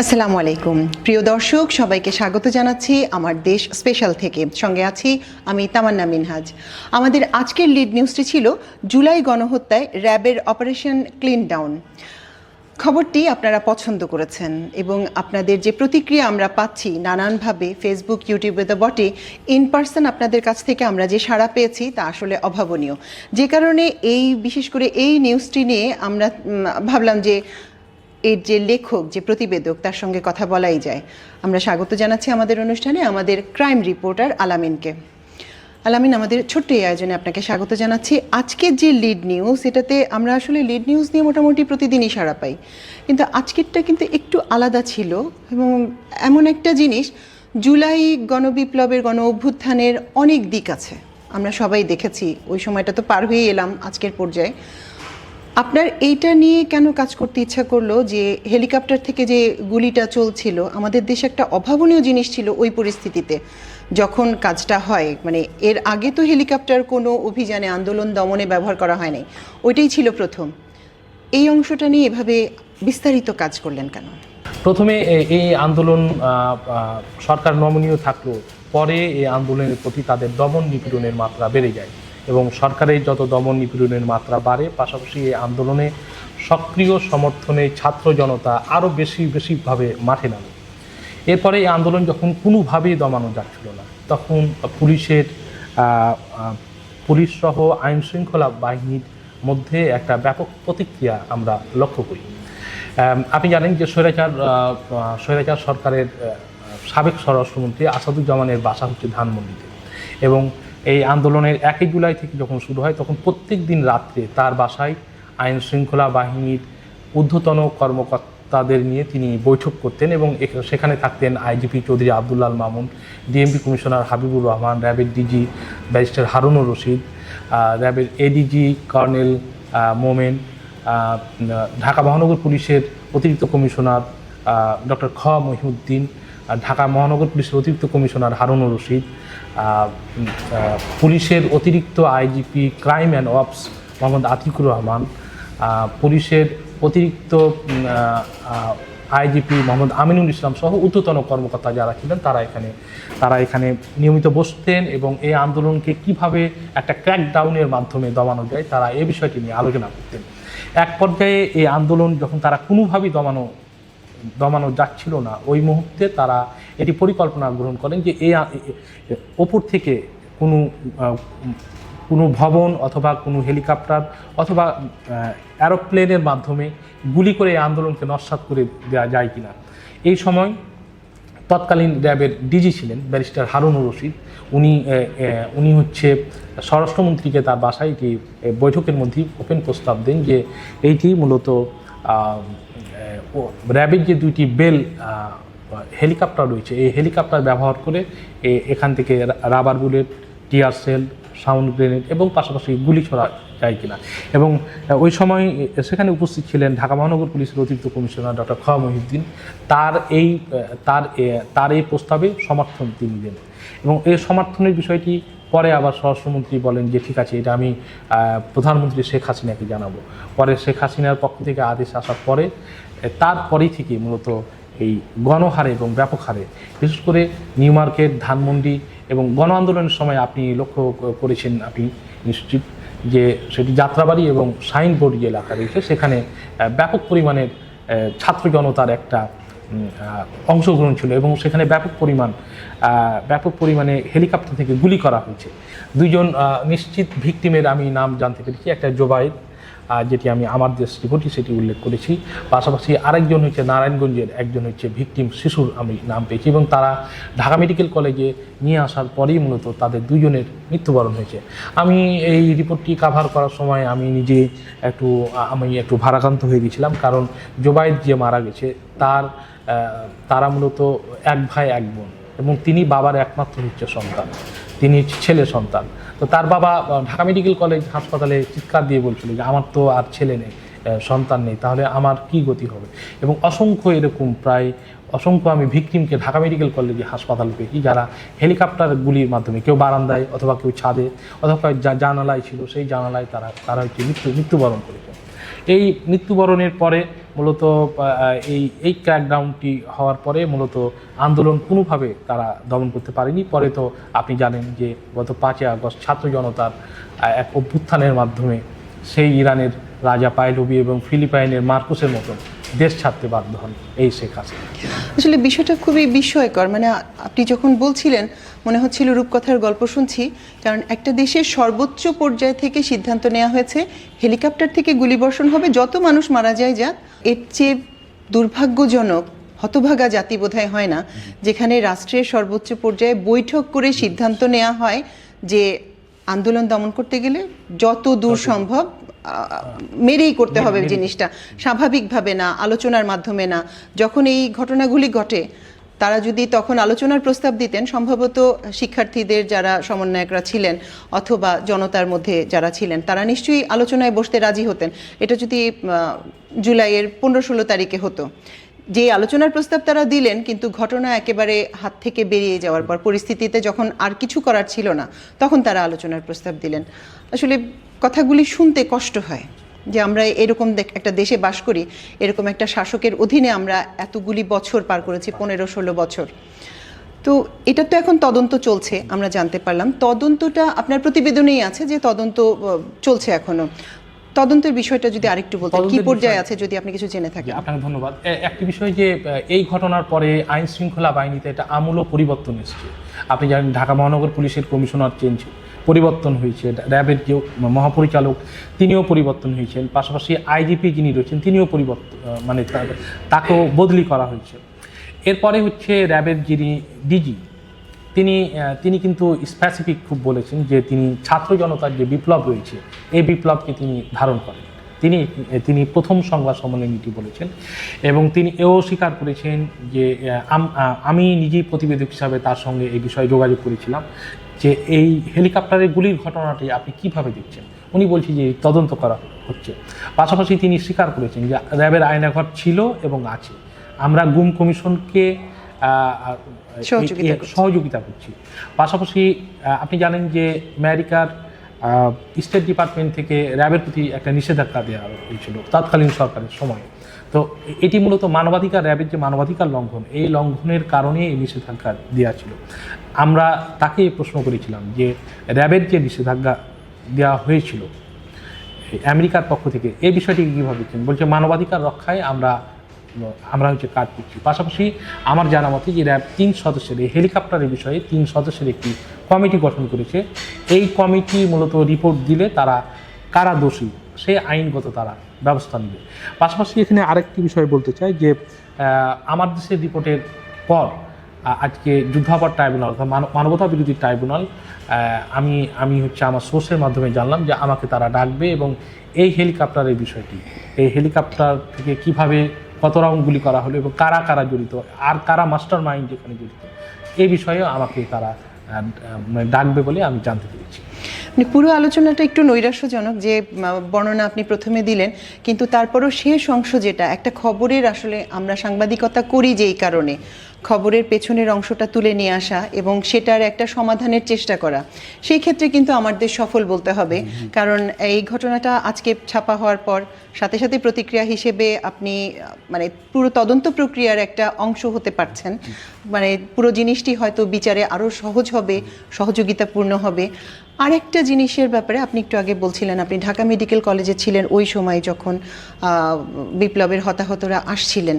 আসসালামু আলাইকুম প্রিয় দর্শক, সবাইকে স্বাগত জানাচ্ছি আমার দেশ স্পেশাল থেকে। সঙ্গে আছি আমি তামান্না মিনহাজ। আমাদের আজকের লিড নিউজটি ছিল জুলাই গণহত্যায় র্যাবের অপারেশন ক্লিন ডাউন। খবরটি আপনারা পছন্দ করেছেন এবং আপনাদের যে প্রতিক্রিয়া আমরা পাচ্ছি নানানভাবে ফেসবুক, ইউটিউবে তো বটে, ইন পার্সন আপনাদের কাছ থেকে আমরা যে সাড়া পেয়েছি তা আসলে অভাবনীয়। যে কারণে বিশেষ করে এই নিউজটি নিয়ে আমরা ভাবলাম যে এর যে লেখক, যে প্রতিবেদক, তার সঙ্গে কথা বলাই যায়। আমরা স্বাগত জানাচ্ছি আমাদের অনুষ্ঠানে আমাদের ক্রাইম রিপোর্টার আলামিনকে। আলামিন, আমাদের ছোট্ট এই আয়োজনে আপনাকে স্বাগত জানাচ্ছি। আজকের যে লিড নিউজ, এটাতে আমরা আসলে লিড নিউজ নিয়ে মোটামুটি প্রতিদিনই সাড়া পাই, কিন্তু আজকেরটা কিন্তু একটু আলাদা ছিল এবং এমন একটা জিনিস, জুলাই গণবিপ্লবের, গণ অভ্যুত্থানের অনেক দিক আছে, আমরা সবাই দেখেছি। ওই সময়টা তো পার হয়ে এলাম আজকের পর্যায়ে। আপনার এইটা নিয়ে কেন কাজ করতে ইচ্ছা করলো যে হেলিকপ্টার থেকে যে গুলিটা চলছিল, আমাদের দেশে একটা অভাবনীয় জিনিস ছিল ওই পরিস্থিতিতে যখন কাজটা হয়। মানে এর আগে তো হেলিকপ্টার কোনো অভিযানে, আন্দোলন দমনে ব্যবহার করা হয় নাই, ওইটাই ছিল প্রথম। এই অংশটা নিয়ে এভাবে বিস্তারিত কাজ করলেন কেন? প্রথমে এই আন্দোলন সরকার নমনীয় থাকলেও পরে এই আন্দোলনের প্রতি তাদের দমন নিপীড়নের মাত্রা বেড়ে যায় এবং সরকারের যত দমন নিপীড়নের মাত্রা বাড়ে, পাশাপাশি এই আন্দোলনে সক্রিয় সমর্থনে ছাত্র জনতা আরও বেশিভাবে মাঠে নামে। এরপরে এই আন্দোলন যখন কোনোভাবেই দমানো যাচ্ছিল না, তখন পুলিশসহ আইন শৃঙ্খলা বাহিনীর মধ্যে একটা ব্যাপক প্রতিক্রিয়া আমরা লক্ষ্য করি। আপনি জানেন যে স্বৈরাচার সরকারের সাবেক স্বরাষ্ট্রমন্ত্রী আসাদুজ্জামানের বাসা হচ্ছে ধানমন্ডিতে, এবং এই আন্দোলনের 1 জুলাই থেকে যখন শুরু হয় তখন প্রত্যেক দিন রাত্রে তার বাসায় আইন শৃঙ্খলা বাহিনীর ঊর্ধ্বতন কর্মকর্তাদের নিয়ে তিনি বৈঠক করতেন এবং সেখানে থাকতেন IGP Chowdhury Abdullah Al Mamun, DMP commissioner Habibur Rahman, র্যাবের ডিজি ব্যারিস্টার হারুনুর রশিদ, র্যাবের এডিজি কর্নেল মোমেন, ঢাকা মহানগর পুলিশের অতিরিক্ত কমিশনার ডক্টর খ মহিউদ্দিন, ঢাকা মহানগর পুলিশের অতিরিক্ত কমিশনার হারুনুর রশিদ, পুলিশের অতিরিক্ত IGP crime and ops Mohammad Atiqur Rahman, পুলিশের অতিরিক্ত আইজিপি মোহাম্মদ আমিনুল ইসলাম সহ ঊর্ধ্বতন কর্মকর্তা যারা ছিলেন তারা এখানে নিয়মিত বসতেন এবং এই আন্দোলনকে কিভাবে একটা ক্র্যাকডাউনের মাধ্যমে দমানো যায় তারা এই বিষয়টি নিয়ে আলোচনা করতেন। এক পর্যায়ে এই আন্দোলন যখন তারা কোনোভাবেই দমানো যাচ্ছিল না, ওই মুহূর্তে তারা এটি পরিকল্পনা গ্রহণ করেন যে ওপর থেকে কোনো ভবন অথবা কোনো হেলিকপ্টার অথবা অ্যারোপ্লেনের মাধ্যমে গুলি করে এই আন্দোলনকে নস্যাৎ করে দেওয়া যায় কিনা। এই সময় তৎকালীন র্যাবের ডিজি ছিলেন ব্যারিস্টার হারুনুর রশিদ। উনি হচ্ছে স্বরাষ্ট্রমন্ত্রীকে তার বাসায় এটি বৈঠকের মধ্যেই ওপেন প্রস্তাব দেন যে এইটি মূলত র্যাবের যে 2টি বেল হেলিকপ্টার রয়েছে, এই হেলিকপ্টার ব্যবহার করে এখান থেকে rubber bullet, tear shell, sound grenade এবং পাশাপাশি গুলি ছোড়া যায় কিনা। এবং ওই সময় সেখানে উপস্থিত ছিলেন ঢাকা মহানগর পুলিশের অতিরিক্ত কমিশনার ডক্টর খ মহিউদ্দিন। তার এই প্রস্তাবে সমর্থন তিনি দেন এবং এই সমর্থনের বিষয়টি পরে আবার স্বরাষ্ট্রমন্ত্রী বলেন যে ঠিক আছে, এটা আমি প্রধানমন্ত্রী শেখ হাসিনাকে জানাবো। পরে শেখ হাসিনার পক্ষ থেকে আদেশ আসার পরে তারপরেই থেকে মূলত এই গণহারে এবং ব্যাপক হারে, বিশেষ করে নিউ মার্কেট, ধানমন্ডি এবং গণ আন্দোলনের সময় আপনি লক্ষ্য করেছেন, আপনি নিশ্চিত যে সেটি যাত্রাবাড়ি এবং সাইনবোর্ড যে এলাকা রয়েছে সেখানে ব্যাপক পরিমাণের ছাত্র জনতার একটা অংশগ্রহণ ছিল এবং সেখানে ব্যাপক পরিমাণে হেলিকপ্টার থেকে গুলি করা হয়েছে। 2 জন নিশ্চিত ভিকটিমের আমি নাম জানতে পেরেছি, একটা জোবাইদ, যেটি আমি আমার দেশ রিপোর্টে সেটি উল্লেখ করেছি, পাশাপাশি আরেকজন হচ্ছে নারায়ণগঞ্জের একজন হচ্ছে ভিকটিম শিশুর আমি নাম পেয়েছি এবং তারা ঢাকা মেডিকেল কলেজে নিয়ে আসার পরেই মূলত তাদের 2 জনের মৃত্যুবরণ হয়েছে। আমি এই রিপোর্টটি কাভার করার সময় আমি নিজে একটু ভারাক্রান্ত হয়ে গেছিলাম, কারণ জোবাইদ যে মারা গেছে তারা মূলত 1 ভাই 1 বোন এবং তিনি বাবার একমাত্র হচ্ছে সন্তান, তিনি ছেলে সন্তান। তো তার বাবা ঢাকা মেডিকেল কলেজ হাসপাতালে চিৎকার দিয়ে বলছিল যে আমার তো আর ছেলে নেই, সন্তান নেই, তাহলে আমার কি গতি হবে। এবং অসংখ্য আমি ভিকটিমকে ঢাকা মেডিকেল কলেজে হাসপাতাল পেয়েছি, যারা হেলিকপ্টার গুলির মাধ্যমে কেউ বারান্দায় অথবা কেউ ছাদে অথবা জানালায় ছিল, সেই জানালায় তারা হচ্ছে মৃত্যুবরণ করেছে। এই মৃত্যুবরণের পরে মূলত এই ক্র্যাকডাউনটি হওয়ার পরে মূলত আন্দোলন কোনোভাবে তারা দমন করতে পারেনি। পরে তো আপনি জানেন যে গত 5ই আগস্ট ছাত্র জনতার এক অভ্যুত্থানের মাধ্যমে সেই ইরানের রাজা পাহলভি এবং ফিলিপাইনের মার্কোসের মতন দেশ ছাড়তে বাধ্য হন এই শেখ হাসিনা। আসলে বিষয়টা খুবই বিস্ময়কর, মানে আপনি যখন বলছিলেন মনে হচ্ছিল রূপকথার গল্প শুনছি। কারণ একটা দেশের সর্বোচ্চ পর্যায় থেকে সিদ্ধান্ত নেওয়া হয়েছে হেলিকপ্টার থেকে গুলিবর্ষণ হবে, যত মানুষ মারা যায় যাক। এর চেয়ে দুর্ভাগ্যজনক হতভাগা জাতি বোধহয় হয় না যেখানে রাষ্ট্রের সর্বোচ্চ পর্যায়ে বৈঠক করে সিদ্ধান্ত নেওয়া হয় যে আন্দোলন দমন করতে গেলে যত দূর সম্ভব মেরেই করতে হবে জিনিসটা, স্বাভাবিকভাবে না, আলোচনার মাধ্যমে না। যখন এই ঘটনাগুলি ঘটে তারা যদি তখন আলোচনার প্রস্তাব দিতেন, সম্ভবত শিক্ষার্থীদের যারা সমন্বয়করা ছিলেন অথবা জনতার মধ্যে যারা ছিলেন তারা নিশ্চয়ই আলোচনায় বসতে রাজি হতেন। এটা যদি জুলাইয়ের 15-16 তারিখে হতো, যে আলোচনার প্রস্তাব তারা দিলেন, কিন্তু ঘটনা একেবারে হাত থেকে বেরিয়ে যাওয়ার পর পরিস্থিতিতে যখন আর কিছু করার ছিল না তখন তারা আলোচনার প্রস্তাব দিলেন। আসলে কথাগুলি শুনতে কষ্ট হয় যে আমরা এরকম একটা দেশে বাস করি, এরকম একটা শাসকের অধীনে আমরা এতগুলি বছর পার করেছি, 15-16 বছর। তো এটা তো এখন তদন্ত চলছে, আমরা জানতে পারলাম। তদন্তটা আপনার প্রতিবেদনেই আছে যে তদন্ত চলছে এখনো। তদন্তের বিষয়টা যদি আরেকটু বলতেন, কি পর্যায়ে আছে যদি আপনি কিছু জেনে থাকেন। আপনাকে ধন্যবাদ। একটি বিষয় যে এই ঘটনার পরে আইন শৃঙ্খলা বাহিনীতে একটা আমূল পরিবর্তন এসেছে। আপনি জানেন ঢাকা মহানগর পুলিশের কমিশনার চেঞ্জ পরিবর্তন হয়েছে, র্যাবের যে মহাপরিচালক তিনিও পরিবর্তন হয়েছেন, পাশাপাশি আইজিপি যিনি রয়েছেন তিনিও পরিবর্তন, মানে তাকেও বদলি করা হয়েছে। এরপরে হচ্ছে র্যাবের যিনি ডিজি তিনি কিন্তু স্পেসিফিক খুব বলেছেন যে তিনি ছাত্র জনতার যে বিপ্লব রয়েছে এই বিপ্লবকে তিনি ধারণ করেন। তিনি প্রথম সংবাদ সম্মেলনে এটি বলেছেন এবং তিনি এও স্বীকার করেছেন যে আমি নিজেই প্রতিবেদক হিসাবে তার সঙ্গে এই বিষয়ে যোগাযোগ করেছিলাম যে এই হেলিকপ্টারের গুলির ঘটনাটি আপনি কিভাবে দেখছেন। উনি বলছেন যে তদন্ত করা হচ্ছে। পাশাপাশি তিনি স্বীকার করেছেন যে র্যাবের আয়নাঘর ছিল এবং আছে, আমরা গুম কমিশনকে সহযোগিতা করছি। পাশাপাশি আপনি জানেন যে আমেরিকার স্টেট ডিপার্টমেন্ট থেকে র্যাবের প্রতি একটা নিষেধাজ্ঞা দেওয়া হয়েছিল তৎকালীন সরকারের সময়। তো এটি মূলত মানবাধিকার, র্যাবের যে মানবাধিকার লঙ্ঘন, এই লঙ্ঘনের কারণে এই নিষেধাজ্ঞা দেওয়া ছিল। আমরা তাকে প্রশ্ন করেছিলাম যে র্যাবের যে নিষেধাজ্ঞা দেওয়া হয়েছিল আমেরিকার পক্ষ থেকে এই বিষয়টিকে কীভাবে দেখছেন। বলছে মানবাধিকার রক্ষায় আমরা হচ্ছে কাজ করছি। পাশাপাশি আমার জানা মতে যে র্যাব 3 সদস্যের এই হেলিকপ্টারের বিষয়ে 3 সদস্যের একটি কমিটি গঠন করেছে। এই কমিটি মূলত রিপোর্ট দিলে তারা কারা দোষী সে আইনগত তারা ব্যবস্থা নেবে। পাশাপাশি এখানে আরেকটি বিষয় বলতে চাই যে আমার দেশের রিপোর্টের পর আজকে যুদ্ধাপরাধ ট্রাইব্যুনাল অর্থাৎ মানবতা বিরোধী ট্রাইব্যুনাল আমি হচ্ছে আমার সোর্সের মাধ্যমে জানলাম যে আমাকে তারা ডাকবে এবং এই হেলিকপ্টারের বিষয়টি, এই হেলিকপ্টার থেকে কিভাবে কত রাউন্ড গুলি করা হলো এবং কারা কারা জড়িত আর কারা মাস্টার মাইন্ড যেখানে জড়িত এই বিষয়েও আমাকে তারা ডাকবে বলে আমি জানতে পেরেছি। পুরো আলোচনাটা একটু নৈরাশ্যজনক যে বর্ণনা আপনি প্রথমে দিলেন, কিন্তু তারপরও শেষ অংশ যেটা একটা খবরের, আসলে আমরা সাংবাদিকতা করি যেই কারণে খবরের পেছনের অংশটা তুলে নিয়ে আসা এবং সেটার একটা সমাধানের চেষ্টা করা, সেই ক্ষেত্রে কিন্তু আমাদের সফল বলতে হবে। কারণ এই ঘটনাটা আজকে ছাপা হওয়ার পর সাথে সাথে প্রতিক্রিয়া হিসেবে আপনি মানে পুরো তদন্ত প্রক্রিয়ার একটা অংশ হতে পারছেন। মানে পুরো জিনিসটি হয়তো বিচারে আরও সহজ হবে, সহযোগিতাপূর্ণ হবে। আরেকটা জিনিসের ব্যাপারে আপনি একটু আগে বলছিলেন, আপনি ঢাকা মেডিকেল কলেজে ছিলেন ওই সময় যখন বিপ্লবের হতাহতরা আসছিলেন।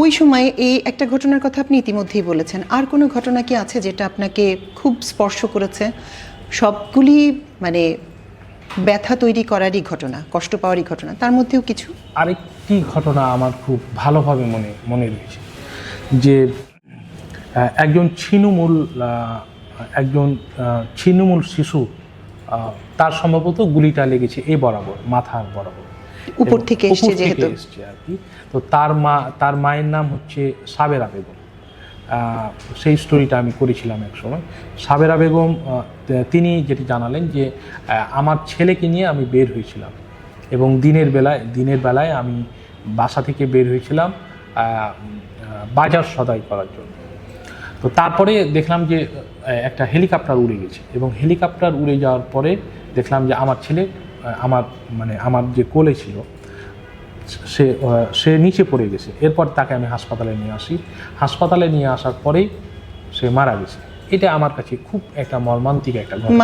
ওই সময় এই একটা ঘটনার কথা আপনি ইতিমধ্যেই বলেছেন। আর কোনো ঘটনা কি আছে যেটা আপনাকে খুব স্পর্শ করেছে? সবগুলি মানে ব্যথা তৈরি করারই ঘটনা, কষ্ট পাওয়ারই ঘটনা, তার মধ্যেও কিছু? আরেকটি ঘটনা আমার খুব ভালোভাবে মনে রয়েছে যে একজন ছিন্নমূল শিশু, তার সম্ভবত গুলিটা লেগেছে এই বরাবর, মাথার বরাবর, উপর থেকে এসছে যেহেতু আর কি। তো তার মায়ের নাম হচ্ছে সাবেরা বেগম। সেই স্টোরিটা আমি করেছিলাম এক সময়। সাবেরা বেগম তিনি যেটি জানালেন যে আমার ছেলেকে নিয়ে আমি বের হয়েছিলাম এবং দিনের বেলায় আমি বাসা থেকে বের হয়েছিলাম বাজার সদাই করার জন্য। তো তারপরে দেখলাম যে একটা হেলিকপ্টার উড়ে গেছে এবং হেলিকপ্টার উড়ে যাওয়ার পরে দেখলাম যে আমার ছেলে আমার যে কোলে ছিল সে নিচে পড়ে গেছে। এরপর তাকে আমি হাসপাতালে নিয়ে আসি। হাসপাতালে নিয়ে আসার পরেই সে মারা গেছে। এটা আমার কাছে খুব একটা মর্মান্তিক একটা ঘটনা।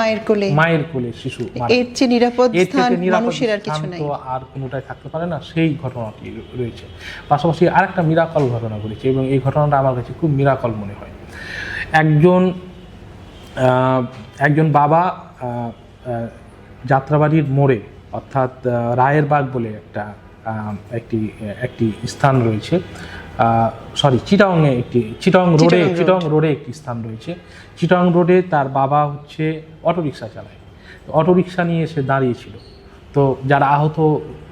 মায়ের কোলে শিশু এর চেয়ে নিরাপদ স্থান মানুষের আর কিছু নাই, তো আর কোনোটাই থাকতে পারে না, সেই ঘটনাটি রয়েছে। পাশাপাশি আরেকটা মিরাকল ঘটনা ঘটেছে এবং এই ঘটনাটা আমার কাছে খুব মিরাকল মনে হয়। একজন বাবা যাত্রাবাড়ির মোড়ে, অর্থাৎ রায়ের বাগ বলে একটি স্থান রয়েছে, চিটাং রোডে একটি স্থান রয়েছে। চিটাং রোডে তার বাবা হচ্ছে অটোরিকশা চালায়। অটোরিকশা নিয়ে এসে দাঁড়িয়েছিল। তো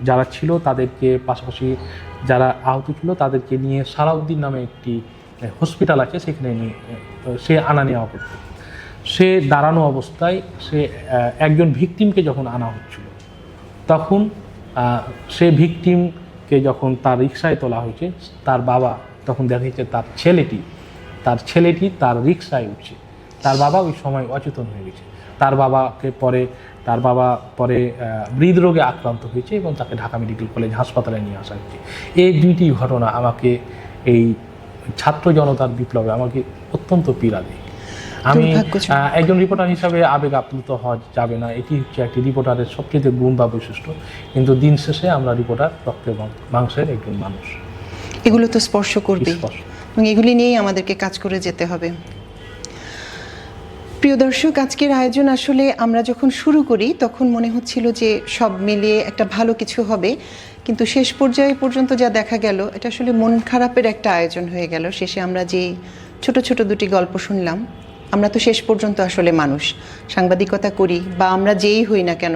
যারা ছিল তাদেরকে, পাশাপাশি যারা আহত ছিল তাদেরকে নিয়ে সালাউদ্দিন নামে একটি হসপিটাল আছে, সেখানে নিয়ে সে আনা নেওয়া করত। সে দাঁড়ানো অবস্থায় একজন ভিকটিমকে যখন আনা হচ্ছিল, তখন সে ভিকটিমকে যখন তার রিকশায় তোলা হয়েছে, তার বাবা তখন দেখা যাচ্ছে তার ছেলেটি তার রিকশায় উঠছে। তার বাবা ওই সময় অচেতন হয়ে গেছে। তার বাবা পরে হৃদরোগে আক্রান্ত হয়েছে এবং তাকে ঢাকা মেডিকেল কলেজ হাসপাতালে নিয়ে আসা হয়েছে। এই দুইটি ঘটনা আমাকে, এই ছাত্র জনতার বিপ্লবে আমাকে অত্যন্ত পীড়া দেয়। আমি একজন রিপোর্টার হিসাবে আবেগ আপ্লুত হওয়া যাবে না, এটি হচ্ছে একটি রিপোর্টারের সবচেয়ে গুণ বা বৈশিষ্ট্য। কিন্তু দিন শেষে আমরা রিপোর্টার রক্তের মাংসের একজন মানুষ। এগুলো তো স্পর্শ করবে এবং এগুলি নিয়েই আমাদেরকে কাজ করে যেতে হবে। প্রিয় দর্শক, আজকের আয়োজন আসলে আমরা যখন শুরু করি তখন মনে হচ্ছিল যে সব মিলিয়ে একটা ভালো কিছু হবে, কিন্তু শেষ পর্যায়ে পর্যন্ত যা দেখা গেল এটা আসলে মন খারাপের একটা আয়োজন হয়ে গেল। শেষে আমরা যে ছোট ছোট দুটি গল্প শুনলাম, আমরা তো শেষ পর্যন্ত আসলে মানুষ, সাংবাদিকতা করি বা আমরা যেই হই না কেন।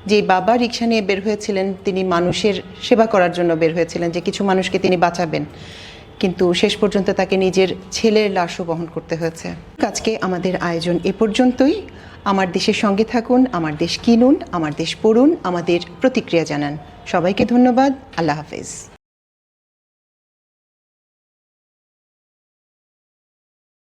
যে বাবা রিকশা নিয়ে বের হয়েছিলেন, তিনি মানুষের সেবা করার জন্য বের হয়েছিলেন, যে কিছু মানুষকে তিনি বাঁচাবেন, কিন্তু শেষ পর্যন্ত তাকে নিজের ছেলের লাশও বহন করতে হয়েছে। আজকে আমাদের আয়োজন এ পর্যন্তই। আমার দেশের সঙ্গে থাকুন, আমার দেশ কিনুন, আমার দেশ পড়ুন, আমাদের প্রতিক্রিয়া জানান। সবাইকে ধন্যবাদ। আল্লাহ হাফেজ।